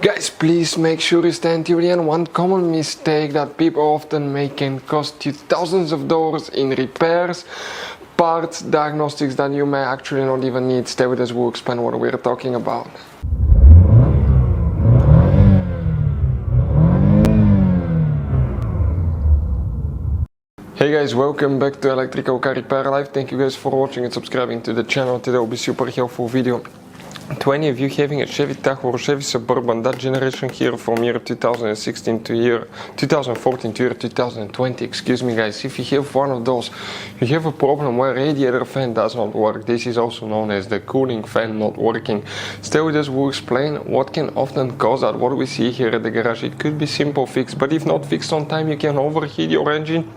Guys, please make sure you stand till the end. One common mistake that people often make can cost you thousands of dollars in repairs, parts, diagnostics that you may actually not even need. Stay with us, we'll explain what we're talking about. Hey guys, welcome back to Electrical Car Repair Live. Thank you guys for watching and subscribing to the channel. Today will be super helpful video. 20 of you having a Chevy Tahoe or Chevy Suburban, that generation here from year 2016 to year 2014 to year 2020, excuse me guys. If you have one of those, you have a problem where radiator fan does not work. This is also known as the cooling fan not working. Stay with us, we'll explain what can often cause that. What we see here at the garage, it could be simple fix, but if not fixed on time, you can overheat your engine.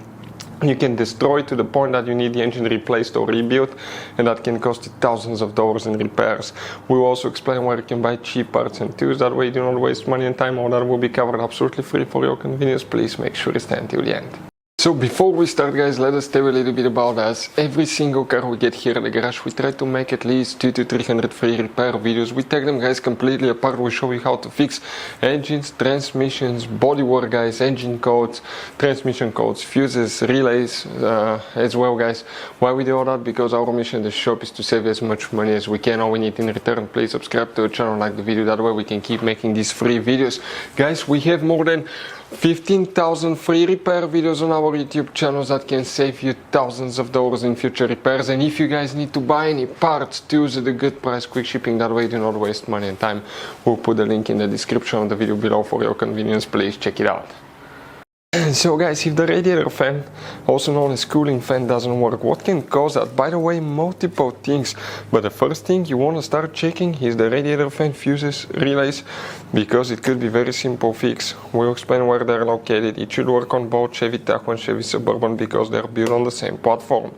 You can destroy to the point that you need the engine replaced or rebuilt, and that can cost you thousands of dollars in repairs. We will also explain where you can buy cheap parts and tools, that way you do not waste money and time. All that will be covered absolutely free for your convenience. Please make sure you stay until the end. So before we start guys, let us tell you a little bit about us. Every single car we get here at the garage, we try to make at least 200 to 300 free repair videos. We take them guys completely apart. We show you how to fix engines, transmissions, bodywork guys, engine codes, transmission codes, fuses, relays as well guys. Why we do all that? Because our mission in the shop is to save as much money as we can. All we need in return, please subscribe to the channel, like the video, that way we can keep making these free videos. Guys, we have more than 15,000 free repair videos on our YouTube channels that can save you thousands of dollars in future repairs. And if you guys need to buy any parts, tools at a good price, quick shipping, that way you do not waste money and time, we'll put the link in the description of the video below for your convenience. Please check it out. So guys, if the radiator fan, also known as cooling fan, doesn't work, what can cause that? By the way, multiple things, but the first thing you want to start checking is the radiator fan fuses, relays, because it could be very simple fix. We'll explain where they're located. It should work on both Chevy Tahoe and Chevy Suburban because they're built on the same platform.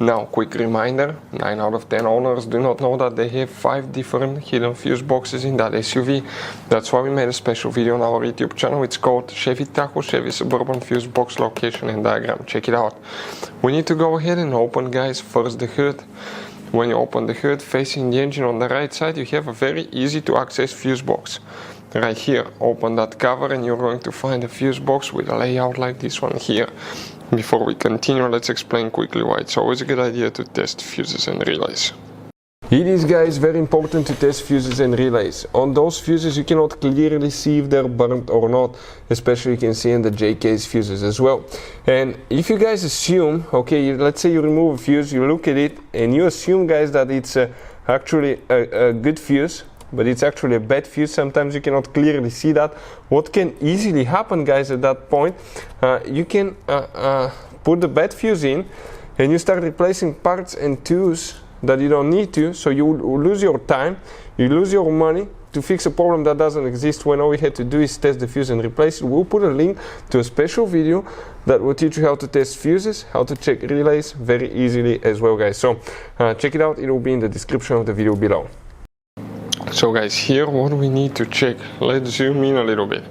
Now, quick reminder, 9 out of 10 owners do not know that they have 5 different hidden fuse boxes in that SUV. That's why we made a special video on our YouTube channel. It's called Chevy Tahoe Chevy Suburban Fuse Box Location and Diagram. Check it out. We need to go ahead and open, guys, first the hood. When you open the hood, facing the engine on the right side, you have a very easy to access fuse box. Right here, open that cover and you're going to find a fuse box with a layout like this one here. Before we continue, let's explain quickly why it's always a good idea to test fuses and relays. It is, guys, very important to test fuses and relays. On those fuses you cannot clearly see if they're burnt or not, especially you can see in the J-case fuses as well. And if you guys assume, okay, let's say you remove a fuse, you look at it and you assume, guys, that it's actually a good fuse, but it's actually a bad fuse. Sometimes you cannot clearly see that. What can easily happen, guys, at that point, you can put the bad fuse in and you start replacing parts and tools that you don't need to, so you lose your time, you lose your money to fix a problem that doesn't exist, when all we had to do is test the fuse and replace it. We'll put a link to a special video that will teach you how to test fuses, how to check relays very easily as well, guys. So check it out, it will be in the description of the video below. So guys, here what we need to check, let's zoom in a little bit.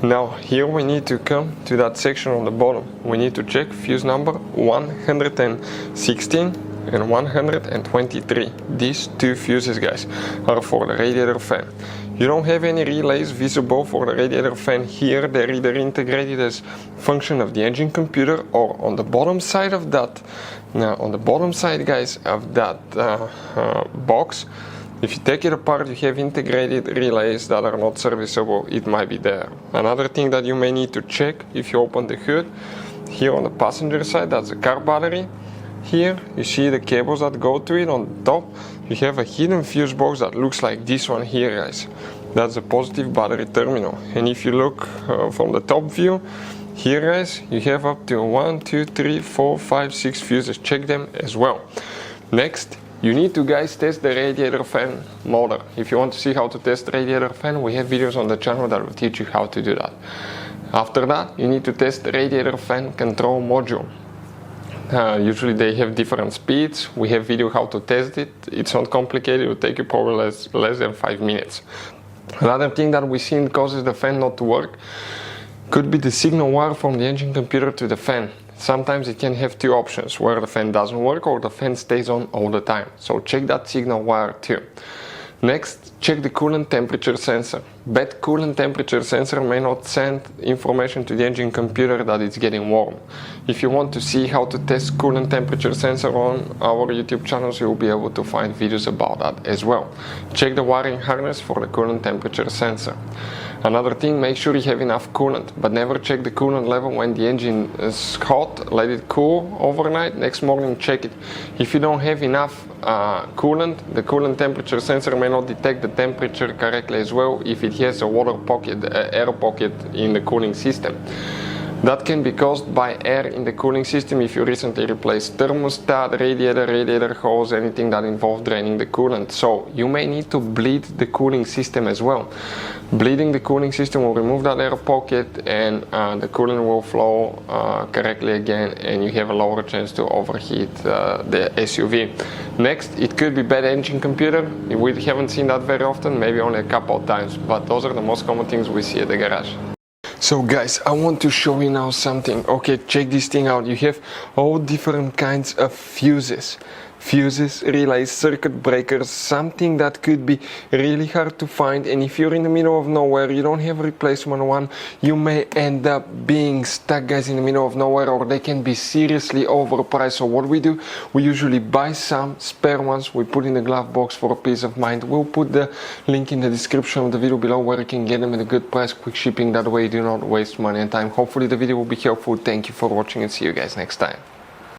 Now here we need to come to that section on the bottom. We need to check fuse number 116 and 123. These two fuses, guys, are for the radiator fan. You don't have any relays visible for the radiator fan here. They're either integrated as function of the engine computer or on the bottom side of that. Now on the bottom side, guys, of that box, if you take it apart, you have integrated relays that are not serviceable. It might be there. Another thing that you may need to check if you open the hood, here on the passenger side, that's the car battery. Here you see the cables that go to it. On top you have a hidden fuse box that looks like this one here, guys. That's the positive battery terminal. And if you look from the top view here, guys, you have up to 1, 2, 3, 4, 5, 6 fuses. Check them as well. Next, you need to, guys, test the radiator fan motor. If you want to see how to test radiator fan, we have videos on the channel that will teach you how to do that. After that, you need to test the radiator fan control module. Usually they have different speeds. We have video how to test it. It's not complicated. It will take you probably less than 5 minutes. Another thing that we see causes the fan not to work could be the signal wire from the engine computer to the fan. Sometimes it can have two options, where the fan doesn't work or the fan stays on all the time. So check that signal wire too. Next, check the coolant temperature sensor. Bad coolant temperature sensor may not send information to the engine computer that it's getting warm. If you want to see how to test coolant temperature sensor on our YouTube channels, you'll be able to find videos about that as well. Check the wiring harness for the coolant temperature sensor. Another thing, make sure you have enough coolant, but never check the coolant level when the engine is hot. Let it cool overnight, next morning check it. If you don't have enough coolant, the coolant temperature sensor may not detect the temperature correctly as well if it has a water pocket, air pocket in the cooling system. That can be caused by air in the cooling system if you recently replaced thermostat, radiator hose, anything that involves draining the coolant. So you may need to bleed the cooling system as well. Bleeding the cooling system will remove that air pocket and the coolant will flow correctly again, and you have a lower chance to overheat the SUV. Next, it could be bad engine computer. We haven't seen that very often, maybe only a couple of times, but those are the most common things we see at the garage. So guys, I want to show you now something. Okay, check this thing out. You have all different kinds of fuses, relays, circuit breakers, something that could be really hard to find. And if you're in the middle of nowhere, you don't have a replacement one, you may end up being stuck, guys, in the middle of nowhere, or they can be seriously overpriced. So what we do, we usually buy some spare ones, we put in the glove box for a peace of mind. We'll put the link in the description of the video below where you can get them at a good price, quick shipping. That way you do not waste money and time. Hopefully the video will be helpful. Thank you for watching and see you guys next time.